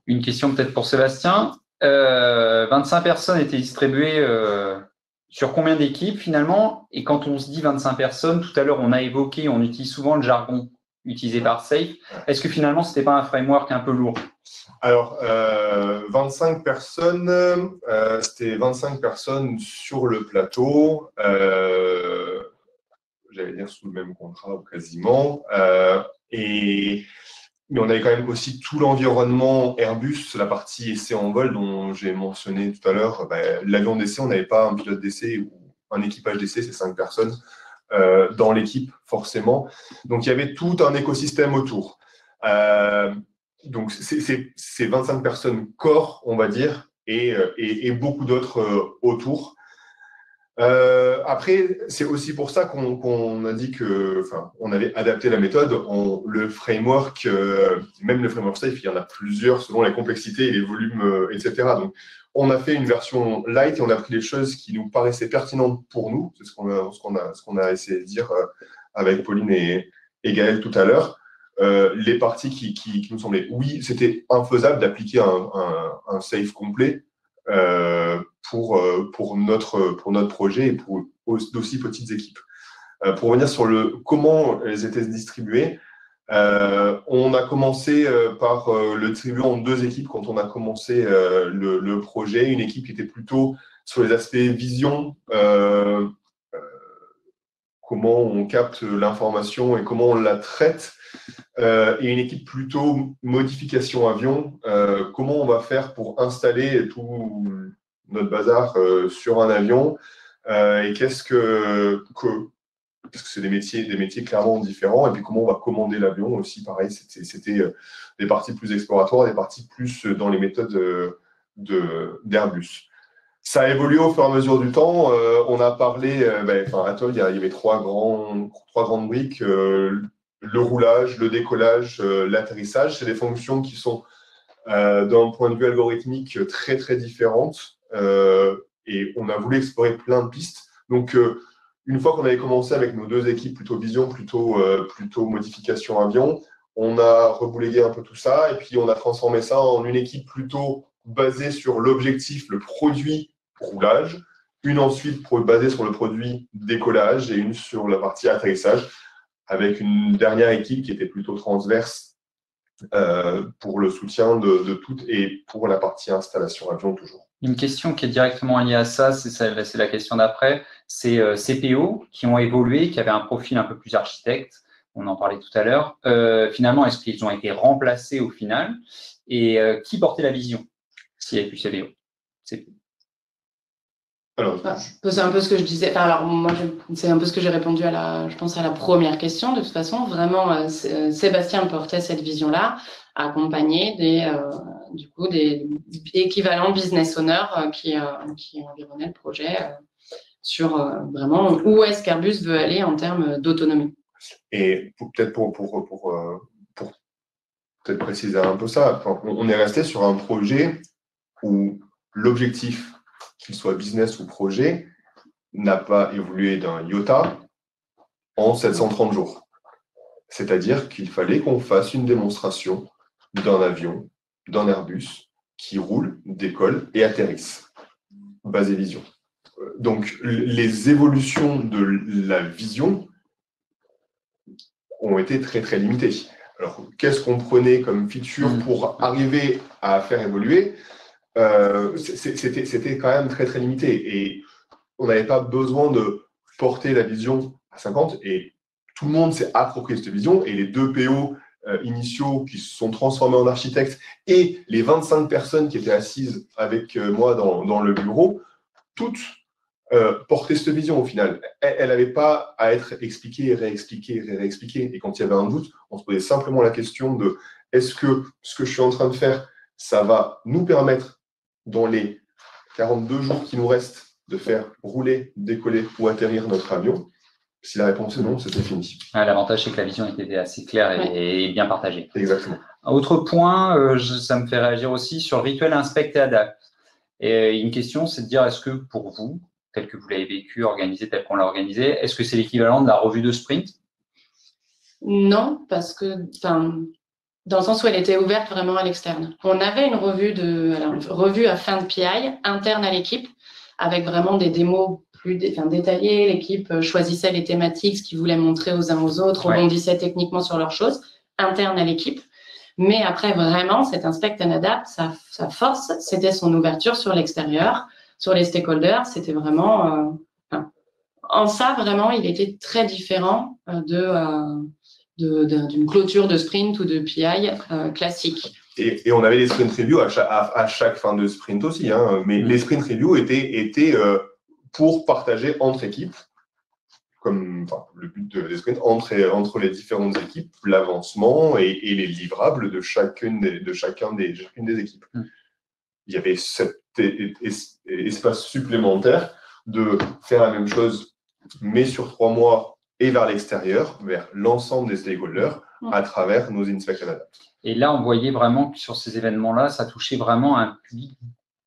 A: Une question peut-être pour Sébastien. 25 personnes étaient distribuées sur combien d'équipes finalement? Et quand on se dit 25 personnes, tout à l'heure on utilise souvent le jargon utilisé par Safe. Est-ce que finalement ce n'était pas un framework un peu lourd?
E: Alors, 25 personnes, c'était 25 personnes sur le plateau, j'allais dire sous le même contrat ou quasiment, mais on avait quand même aussi tout l'environnement Airbus, la partie essai en vol dont j'ai mentionné tout à l'heure. L'avion d'essai, on n'avait pas un pilote d'essai ou un équipage d'essai, c'est 5 personnes dans l'équipe, forcément. Donc, il y avait tout un écosystème autour. Donc, c'est 25 personnes corps, on va dire, et beaucoup d'autres autour. Après, c'est aussi pour ça qu'on a dit on avait adapté la méthode. Le framework, même le framework Safe, il y en a plusieurs selon la complexité et les volumes, etc. Donc, on a fait une version light et on a pris les choses qui nous paraissaient pertinentes pour nous. C'est ce qu'on a essayé de dire avec Pauline et Gaël tout à l'heure. Les parties qui nous semblaient, oui, c'était infaisable d'appliquer un Safe complet. Pour notre projet et pour d'aussi petites équipes. Pour revenir sur comment elles étaient distribuées, on a commencé par le distribuer en 2 équipes quand on a commencé le projet. Une équipe qui était plutôt sur les aspects vision, comment on capte l'information et comment on la traite, et une équipe plutôt modification avion, comment on va faire pour installer tout notre bazar sur un avion, et qu'est-ce que c'est des métiers clairement différents, et puis comment on va commander l'avion aussi, pareil, c'était des parties plus exploratoires, des parties plus dans les méthodes d'Airbus. Ça a évolué au fur et à mesure du temps. On a parlé, à Atoll, il y avait trois grandes briques, le roulage, le décollage, l'atterrissage. C'est des fonctions qui sont, d'un point de vue algorithmique, très, très différentes. Et on a voulu explorer plein de pistes. Donc, une fois qu'on avait commencé avec nos 2 équipes, plutôt vision, plutôt modification avion, on a reboulégué un peu tout ça et puis on a transformé ça en une équipe plutôt basée sur l'objectif, le produit roulage, une ensuite basée sur le produit décollage et une sur la partie atterrissage, avec une dernière équipe qui était plutôt transverse pour le soutien de toutes et pour la partie installation avion toujours.
A: Une question qui est directement liée à ça, c'est la question d'après, c'est CPO qui ont évolué, qui avaient un profil un peu plus architecte, on en parlait tout à l'heure. Finalement, est-ce qu'ils ont été remplacés au final? Et qui portait la vision s'il n'y avait plus CPO?
D: C'est un peu ce que je disais. Alors, moi, c'est un peu ce que j'ai répondu à la première question. De toute façon, vraiment, Sébastien portait cette vision-là, accompagné des équivalents business owners qui environnaient le projet sur vraiment où est-ce qu'Airbus veut aller en termes d'autonomie.
E: Et peut-être pour peut-être préciser un peu ça, on est resté sur un projet où l'objectif, qu'il soit business ou projet, n'a pas évolué d'un iota en 730 jours. C'est-à-dire qu'il fallait qu'on fasse une démonstration d'un avion, d'un Airbus, qui roule, décolle et atterrisse. Base et vision. Donc, les évolutions de la vision ont été très, très limitées. Alors, qu'est-ce qu'on prenait comme feature pour arriver à faire évoluer? C'était quand même très, très limité. Et on n'avait pas besoin de porter la vision à 50. Et tout le monde s'est approprié cette vision. Et les 2 PO initiaux qui se sont transformés en architectes et les 25 personnes qui étaient assises avec moi dans le bureau, toutes portaient cette vision au final. Elle n'avait pas à être expliquée, réexpliquée, réexpliquée. Et quand il y avait un doute, on se posait simplement la question de est-ce que ce que je suis en train de faire, ça va nous permettre, dans les 42 jours qui nous restent, de faire rouler, décoller ou atterrir notre avion? Si la réponse est non, c'était fini.
A: L'avantage, c'est que la vision était assez claire et bien partagée.
E: Exactement.
A: Autre point, ça me fait réagir aussi sur le rituel inspect et adapt. Et une question, c'est de dire, est-ce que pour vous, tel que vous l'avez vécu, organisé, tel qu'on l'a organisé, est-ce que c'est l'équivalent de la revue de sprint?
D: Non, parce que, dans le sens où elle était ouverte vraiment à l'externe. On avait une revue à fin de PI interne à l'équipe, avec vraiment des démos plus détaillées. L'équipe choisissait les thématiques, ce qu'ils voulaient montrer aux uns aux autres, rebondissait techniquement sur leurs choses, interne à l'équipe. Mais après, vraiment, cet inspect and adapt, sa force, c'était son ouverture sur l'extérieur, sur les stakeholders. C'était vraiment… en ça, vraiment, il était très différent d'une clôture de sprint ou de PI classique.
E: Et on avait les sprint reviews à chaque fin de sprint aussi, hein, mais les sprint reviews étaient pour partager entre équipes, comme le but des sprints, entre les différentes équipes, l'avancement et les livrables de chacune des équipes. Il y avait cet espace supplémentaire de faire la même chose, mais sur 3 mois et vers l'extérieur, vers l'ensemble des stakeholders, à travers nos inspect and adapt.
A: Et là, on voyait vraiment que sur ces événements-là, ça touchait vraiment un public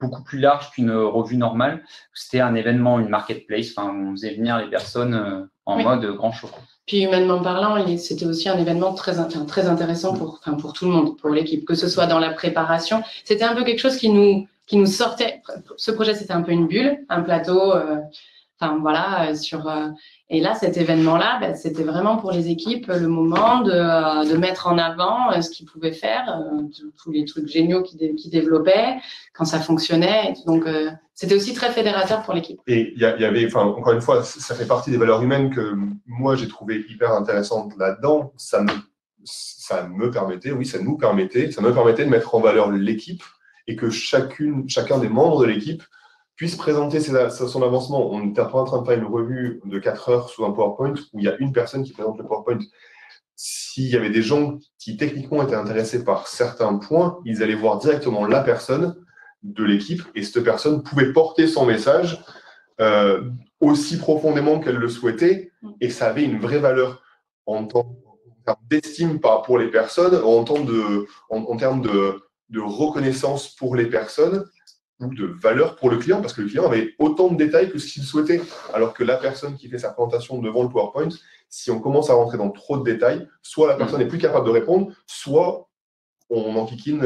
A: beaucoup plus large qu'une revue normale. C'était un événement, une marketplace. On faisait venir les personnes en mode grand show.
D: Puis humainement parlant, c'était aussi un événement très intéressant pour tout le monde, pour l'équipe, que ce soit dans la préparation. C'était un peu quelque chose qui nous sortait. Ce projet, c'était un peu une bulle, un plateau. Et là, cet événement-là, c'était vraiment pour les équipes le moment de mettre en avant ce qu'ils pouvaient faire, tous les trucs géniaux qu'ils développaient, quand ça fonctionnait. Donc, c'était aussi très fédérateur pour l'équipe.
E: Et il y avait, encore une fois, ça fait partie des valeurs humaines que moi, j'ai trouvé hyper intéressantes là-dedans. Ça me permettait de mettre en valeur l'équipe et que chacun des membres de l'équipe puisse présenter son avancement. On n'était pas en train de faire une revue de 4 heures sous un PowerPoint où il y a une personne qui présente le PowerPoint. S'il y avait des gens qui techniquement étaient intéressés par certains points, ils allaient voir directement la personne de l'équipe et cette personne pouvait porter son message aussi profondément qu'elle le souhaitait et ça avait une vraie valeur en termes d'estime pour les personnes, en termes de reconnaissance pour les personnes, ou de valeur pour le client, parce que le client avait autant de détails que ce qu'il souhaitait. Alors que la personne qui fait sa présentation devant le PowerPoint, si on commence à rentrer dans trop de détails, soit la personne n'est plus capable de répondre, soit on enquiquine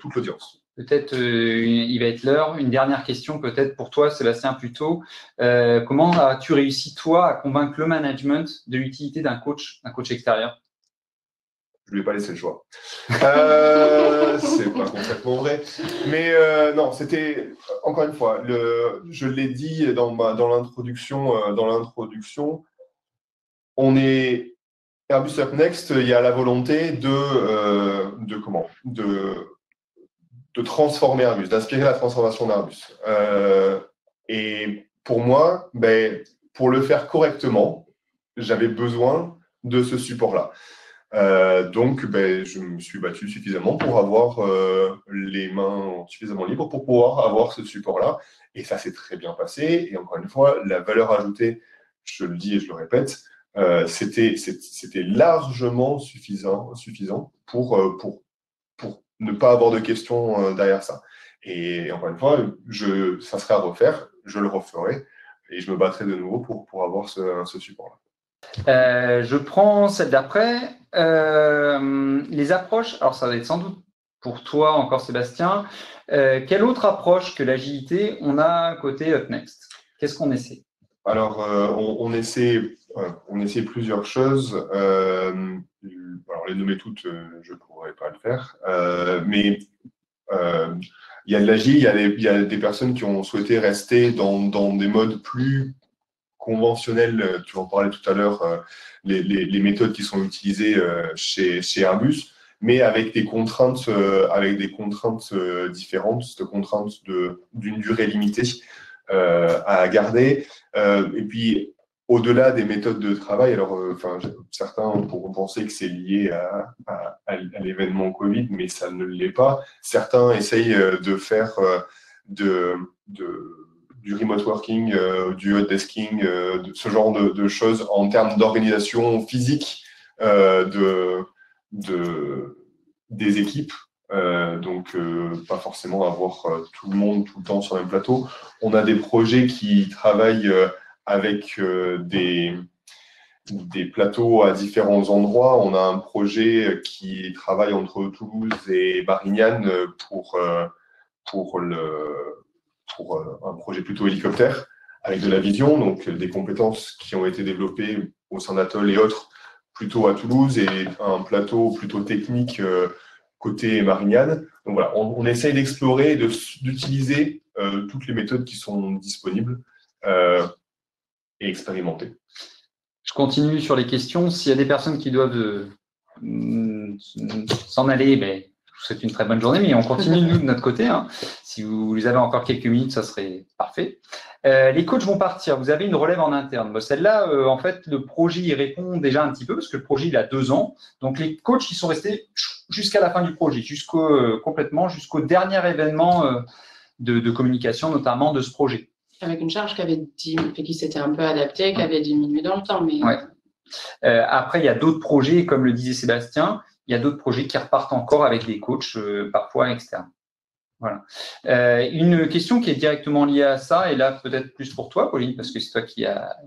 E: toute l'audience.
A: Peut-être, il va être l'heure. Une dernière question peut-être pour toi, Sébastien, plutôt. Comment as-tu réussi, toi, à convaincre le management de l'utilité d'un coach extérieur?
E: Je ne lui ai pas laissé le choix. C'est pas complètement vrai. Mais non, c'était, encore une fois, je l'ai dit dans l'introduction, on est Airbus Up Next, il y a la volonté de transformer Airbus, d'inspirer la transformation d'Airbus. Et pour moi, pour le faire correctement, j'avais besoin de ce support-là. Donc, je me suis battu suffisamment pour avoir les mains suffisamment libres pour pouvoir avoir ce support-là. Et ça s'est très bien passé. Et encore une fois, la valeur ajoutée, je le dis et je le répète, c'était largement suffisant pour ne pas avoir de questions derrière ça. Et encore une fois, ça serait à refaire, je le referai. et je me battrai de nouveau pour avoir ce support-là.
A: Je prends celle d'après. Les approches, alors ça va être sans doute pour toi encore, Sébastien. Quelle autre approche que l'agilité on a côté UpNext? Qu'est-ce qu'on essaie?
E: Alors, on essaie plusieurs choses. Alors, les nommer toutes, je ne pourrais pas le faire. Mais il y a de l'agile, il y a des personnes qui ont souhaité rester dans des modes plus conventionnels. Tu en parlais tout à l'heure, les méthodes qui sont utilisées chez Airbus, mais avec des contraintes différentes, des contraintes d'une durée limitée à garder. Et puis, au-delà des méthodes de travail, alors certains pourront penser que c'est lié à l'événement Covid, mais ça ne l'est pas. Certains essayent de faire du remote working, du hot desking, ce genre de choses en termes d'organisation physique des équipes. Donc, pas forcément avoir tout le monde tout le temps sur le même plateau. On a des projets qui travaillent avec des plateaux à différents endroits. On a un projet qui travaille entre Toulouse et Marignane pour un projet plutôt hélicoptère avec de la vision, donc des compétences qui ont été développées au sein d'Atoll et autres plutôt à Toulouse, et un plateau plutôt technique côté Marignane. Donc voilà, on essaye d'explorer, d'utiliser toutes les méthodes qui sont disponibles et expérimenter.
A: Je continue sur les questions. S'il y a des personnes qui doivent s'en aller, ben, je vous souhaite une très bonne journée, mais on continue nous de notre côté. Hein. Si vous avez encore quelques minutes, ça serait parfait. Les coachs vont partir. Vous avez une relève en interne. Bon, celle-là, en fait, le projet y répond déjà un petit peu parce que le projet, il a 2 ans. Donc, les coachs, ils sont restés jusqu'à la fin du projet, complètement jusqu'au dernier événement de communication, notamment de ce projet.
D: Avec une charge qui s'était un peu adaptée, qui avait diminué dans le temps. Mais...
A: Ouais. Après, il y a d'autres projets, comme le disait Sébastien, il y a d'autres projets qui repartent encore avec des coachs, parfois externes. Voilà. Une question qui est directement liée à ça, et là peut-être plus pour toi, Pauline, parce que c'est toi qui a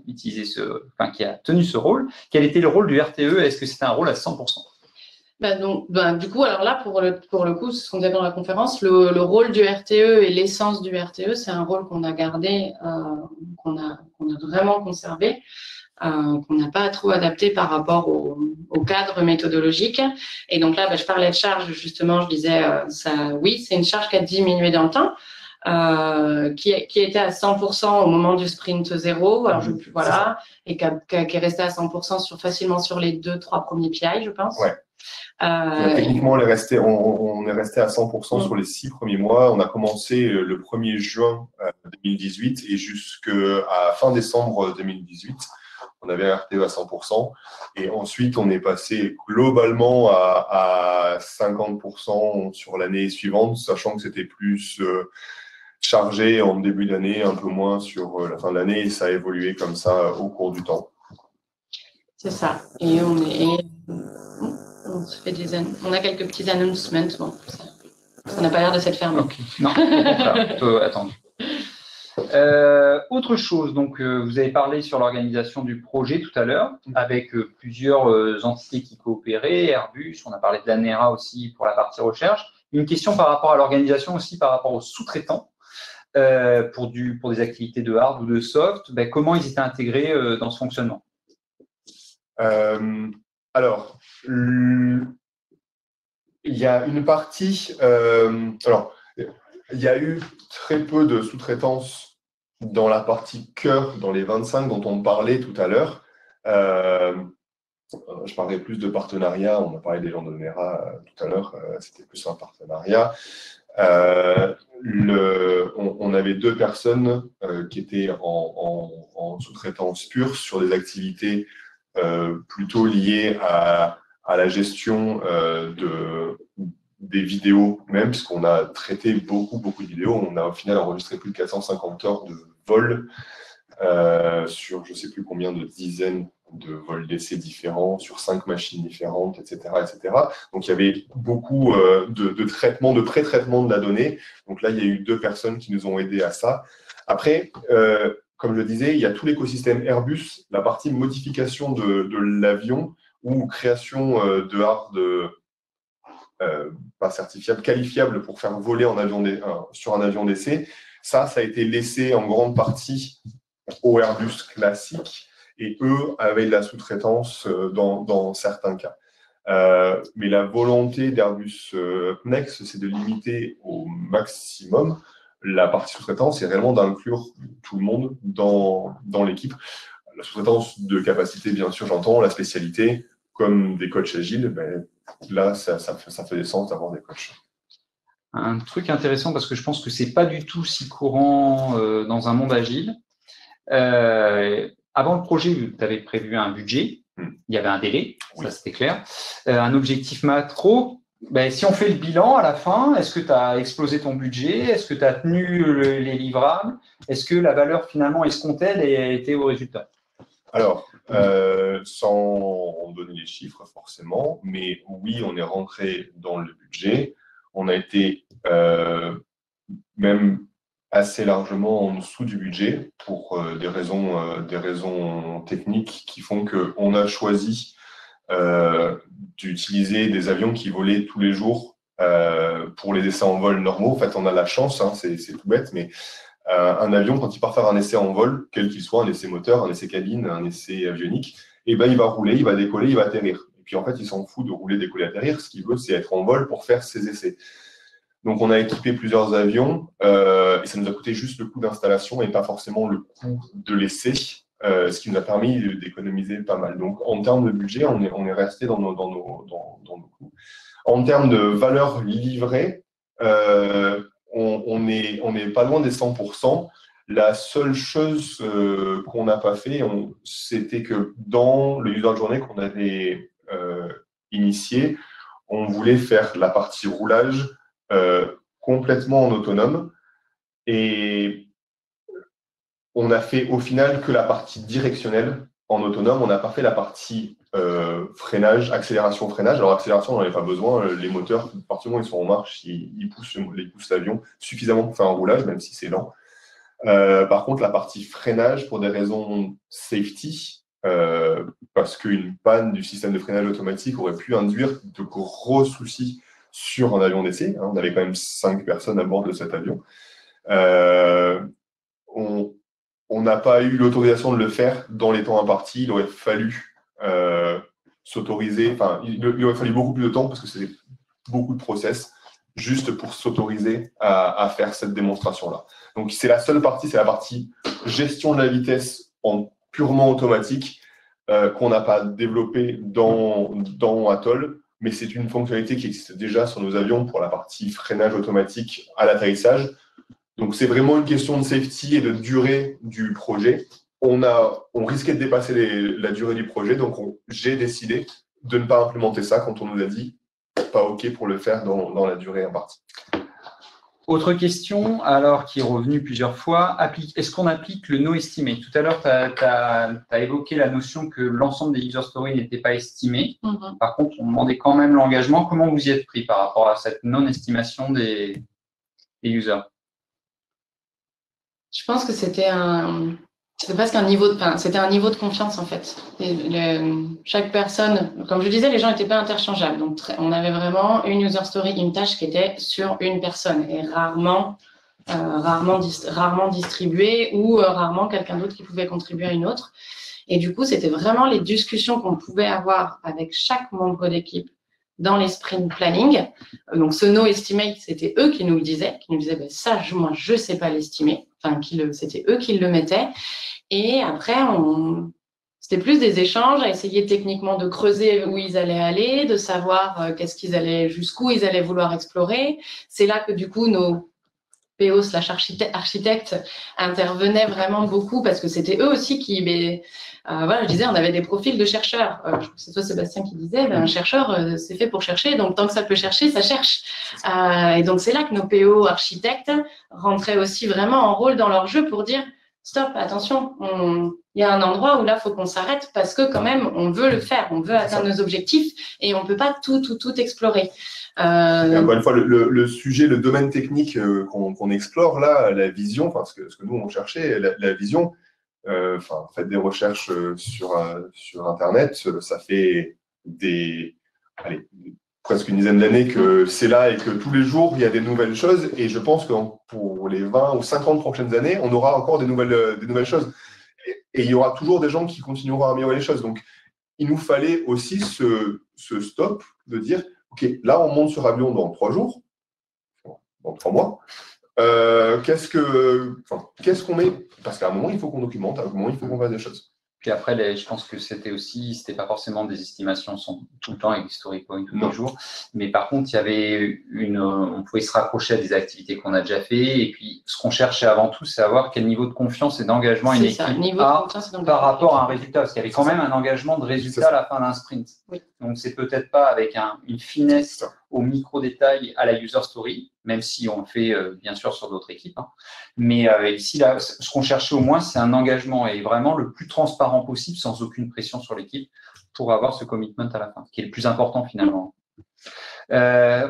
A: qui a tenu ce rôle. Quel était le rôle du RTE? Est-ce que c'était un rôle à 100%?
D: Du coup, alors là, pour le coup, c'est ce qu'on disait dans la conférence, le rôle du RTE et l'essence du RTE, c'est un rôle qu'on a gardé, qu'on a vraiment conservé, qu'on n'a pas trop adapté par rapport au cadre méthodologique. Et donc là, je parlais de charge, justement, je disais, oui, c'est une charge qui a diminué dans le temps, qui était à 100% au moment du sprint 0, alors voilà, et qui est resté à 100% facilement sur les 2-3 premiers PI, je pense.
E: Ouais. Techniquement, on est resté à 100% sur les 6 premiers mois. On a commencé le 1er juin 2018 et jusqu'à fin décembre 2018, on avait un RTE à 100%. Et ensuite, on est passé globalement à 50% sur l'année suivante, sachant que c'était plus chargé en début d'année, un peu moins sur la fin de l'année, et ça a évolué comme ça au cours du temps.
D: C'est ça. Et on a quelques petits announcements. Bon, ça n'a pas l'air de s'être fermé.
A: Okay. Non, plutôt attendu. Autre chose, donc vous avez parlé sur l'organisation du projet tout à l'heure, avec plusieurs entités qui coopéraient, Airbus, on a parlé de l'ANERA aussi pour la partie recherche. Une question par rapport à l'organisation aussi, par rapport aux sous-traitants, pour des activités de hard ou de soft, comment ils étaient intégrés dans ce fonctionnement?
E: Alors, il y a une partie. Il y a eu très peu de sous-traitance dans la partie cœur, dans les 25 dont on parlait tout à l'heure. Je parlais plus de partenariat. On a parlé des gens de NERA tout à l'heure. C'était plus un partenariat. On avait 2 personnes qui étaient en sous-traitance pure sur des activités plutôt liées à la gestion des vidéos même, puisqu'on a traité beaucoup de vidéos. On a au final enregistré plus de 450 heures de vol sur je ne sais plus combien de dizaines de vols d'essai différents, sur 5 machines différentes, etc., etc. Donc, il y avait beaucoup de traitement, de pré-traitement de la donnée. Donc là, il y a eu 2 personnes qui nous ont aidés à ça. Après, comme je le disais, il y a tout l'écosystème Airbus, la partie modification de l'avion ou création de hard pas certifiable, qualifiable pour faire voler sur un avion d'essai. Ça a été laissé en grande partie au Airbus classique et eux avaient de la sous-traitance dans certains cas. Mais la volonté d'Airbus Next, c'est de limiter au maximum la partie sous-traitance et réellement d'inclure tout le monde dans l'équipe. La sous-traitance de capacité, bien sûr, j'entends, la spécialité, comme des coachs agiles, ben, là, ça fait des sens d'avoir des coachs.
A: Un truc intéressant, parce que je pense que ce n'est pas du tout si courant dans un monde agile. Avant le projet, tu avais prévu un budget, il y avait un délai, ça c'était clair, un objectif macro. Ben, si on fait le bilan à la fin, est-ce que tu as explosé ton budget? Est-ce que tu as tenu les livrables? Est-ce que la valeur finalement escomptée a été au résultat?
E: Alors, sans donner les chiffres forcément, mais oui, on est rentré dans le budget. On a été même assez largement en dessous du budget pour des raisons techniques qui font qu'on a choisi d'utiliser des avions qui volaient tous les jours pour les essais en vol normaux. En fait, on a la chance, hein, c'est tout bête, mais un avion, quand il part faire un essai en vol, quel qu'il soit, un essai moteur, un essai cabine, un essai avionique, et ben, il va rouler, il va décoller, il va atterrir. Et puis en fait, il s'en fout de rouler, décoller, atterrir. Ce qu'il veut, c'est être en vol pour faire ses essais. Donc, on a équipé plusieurs avions et ça nous a coûté juste le coût d'installation et pas forcément le coût de l'essai, ce qui nous a permis d'économiser pas mal. Donc, en termes de budget, on est resté dans nos coûts. En termes de valeur livrée, on n'est pas loin des 100%. La seule chose qu'on n'a pas fait, c'était que dans le user journée qu'on avait initié, on voulait faire la partie roulage complètement en autonome et on a fait au final que la partie directionnelle en autonome. On n'a pas fait la partie freinage, accélération, freinage. Alors accélération, on n'en avait pas besoin. Les moteurs, à partir du moment où ils sont en marche, ils poussent l'avion suffisamment pour faire un roulage, même si c'est lent. Par contre, la partie freinage, pour des raisons safety, parce qu'une panne du système de freinage automatique aurait pu induire de gros soucis sur un avion d'essai. On avait quand même 5 personnes à bord de cet avion. On n'a pas eu l'autorisation de le faire dans les temps impartis. Il aurait fallu s'autoriser, enfin, il aurait fallu beaucoup plus de temps parce que c'était beaucoup de process juste pour s'autoriser à faire cette démonstration-là. Donc, c'est la seule partie, c'est la partie gestion de la vitesse en purement automatique qu'on n'a pas développée dans Atoll, mais c'est une fonctionnalité qui existe déjà sur nos avions pour la partie freinage automatique à l'atterrissage. Donc, c'est vraiment une question de safety et de durée du projet. On risquait de dépasser la durée du projet, donc j'ai décidé de ne pas implémenter ça quand on nous a dit pas OK pour le faire dans la durée impartie.
A: Autre question, alors qui est revenue plusieurs fois, est-ce qu'on applique le no estimé? Tout à l'heure, tu as évoqué la notion que l'ensemble des user stories n'était pas estimé. Par contre, on demandait quand même l'engagement. Comment vous y êtes pris par rapport à cette non-estimation des users?
D: Je pense que c'était presque un niveau de confiance en fait. Chaque personne, comme je disais, les gens n'étaient pas interchangeables. Donc on avait vraiment une user story, une tâche qui était sur une personne et rarement distribuée ou rarement quelqu'un d'autre qui pouvait contribuer à une autre. Et du coup, c'était vraiment les discussions qu'on pouvait avoir avec chaque membre d'équipe dans les sprint planning. Donc, ce no estimate, c'était eux qui nous le disaient, ben, ça, moi, je ne sais pas l'estimer. Enfin, c'était eux qui le mettaient. Et après, c'était plus des échanges à essayer techniquement de creuser où ils allaient aller, de savoir jusqu'où ils allaient vouloir explorer. C'est là que, du coup, nos PO/architectes intervenaient vraiment beaucoup parce que c'était eux aussi qui… je disais, on avait des profils de chercheurs. Je crois que c'est toi, Sébastien, qui disait, un chercheur, c'est fait pour chercher. Donc, tant que ça peut chercher, ça cherche. Et donc, c'est là que nos PO architectes rentraient aussi vraiment en rôle dans leur jeu pour dire, stop, attention, il y a un endroit où là, il faut qu'on s'arrête parce que quand même, on veut le faire, on veut atteindre nos objectifs et on ne peut pas tout explorer.
E: Et encore une fois, le sujet, le domaine technique qu'on explore là, la vision, enfin ce que nous on cherchait, la vision, faites des recherches sur Internet. Ça fait presque une dizaine d'années que c'est là et que tous les jours, il y a des nouvelles choses. Et je pense que pour les 20 ou 50 prochaines années, on aura encore des nouvelles choses. Et il y aura toujours des gens qui continueront à améliorer les choses. Donc, il nous fallait aussi ce stop de dire, OK, là, on monte sur Avion dans 3 jours, dans 3 mois. Qu'est-ce qu'on met? Parce qu'à un moment, il faut qu'on documente, à un moment, il faut qu'on fasse des choses.
A: Puis après, je pense que c'était pas forcément des estimations tout le temps avec Story Point tous les jours, mais par contre, il y avait on pouvait se raccrocher à des activités qu'on a déjà fait, et puis ce qu'on cherchait avant tout, c'est savoir quel niveau de confiance et d'engagement une équipe a par rapport à un résultat, parce qu'il y avait quand même un engagement de résultat à la fin d'un sprint.
D: Oui.
A: Donc, c'est peut-être pas avec une finesse au micro-détail à la user story, même si on le fait bien sûr sur d'autres équipes. Hein. Mais ici, là, ce qu'on cherchait au moins, c'est un engagement et vraiment le plus transparent possible, sans aucune pression sur l'équipe, pour avoir ce commitment à la fin, qui est le plus important finalement.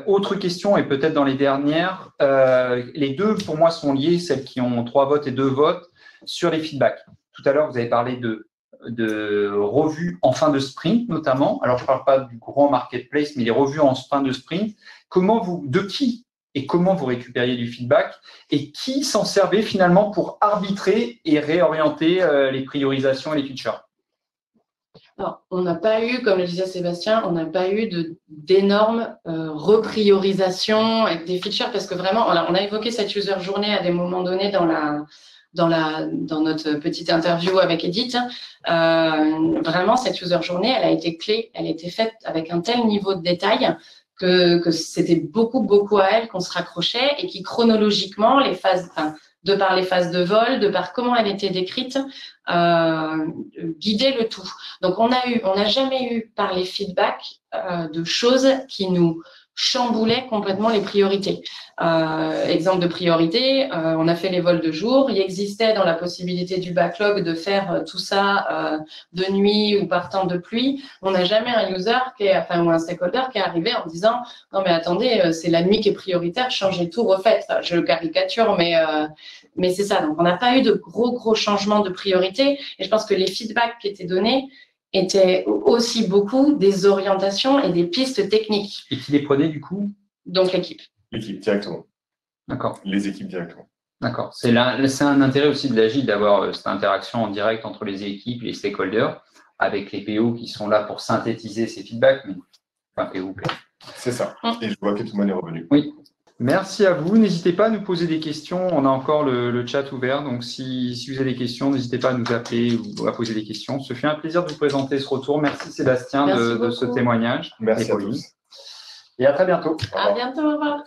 A: Autre question, et peut-être dans les dernières, les deux pour moi sont liées, celles qui ont 3 votes et 2 votes, sur les feedbacks. Tout à l'heure, vous avez parlé de revues en fin de sprint notamment. Alors, je ne parle pas du grand marketplace, mais les revues en fin de sprint. De qui et comment vous récupériez du feedback et qui s'en servait finalement pour arbitrer et réorienter les priorisations et les features?
D: Alors, on n'a pas eu, comme le disait Sébastien, on n'a pas eu d'énormes repriorisations avec des features parce que vraiment, on a évoqué cette user journée à des moments donnés dans notre petite interview avec Edith. Vraiment, cette user journée, elle a été clé, elle a été faite avec un tel niveau de détail que c'était beaucoup à elle qu'on se raccrochait et qui chronologiquement, de par les phases de vol, de par comment elle était décrite, guidait le tout. Donc, on n'a jamais eu par les feedbacks de choses qui nous chamboulaient complètement les priorités. Exemple de priorité, on a fait les vols de jour. Il existait dans la possibilité du backlog de faire tout ça de nuit ou par temps de pluie. On n'a jamais un user ou un stakeholder qui est arrivé en disant « Non mais attendez, c'est la nuit qui est prioritaire, changez tout, refaites. » Je caricature, mais c'est ça. Donc, on n'a pas eu de gros changements de priorité. Et je pense que les feedbacks qui étaient donnés étaient aussi beaucoup des orientations et des pistes techniques.
A: Et qui les prenait du coup? Donc, l'équipe.
E: L'équipe, directement.
A: D'accord.
E: Les équipes, directement.
A: D'accord. C'est un intérêt aussi de l'Agile d'avoir cette interaction en direct entre les équipes, les stakeholders, avec les PO qui sont là pour synthétiser ces feedbacks. Enfin, PO.
E: C'est ça. Et je vois que tout le monde est revenu.
A: Oui. Merci à vous. N'hésitez pas à nous poser des questions. On a encore le chat ouvert. Donc, si vous avez des questions, n'hésitez pas à nous appeler ou à poser des questions. Ce fut un plaisir de vous présenter ce retour. Merci Sébastien de ce témoignage.
E: Merci à tous.
A: Et à très bientôt.
D: À bientôt. Au revoir.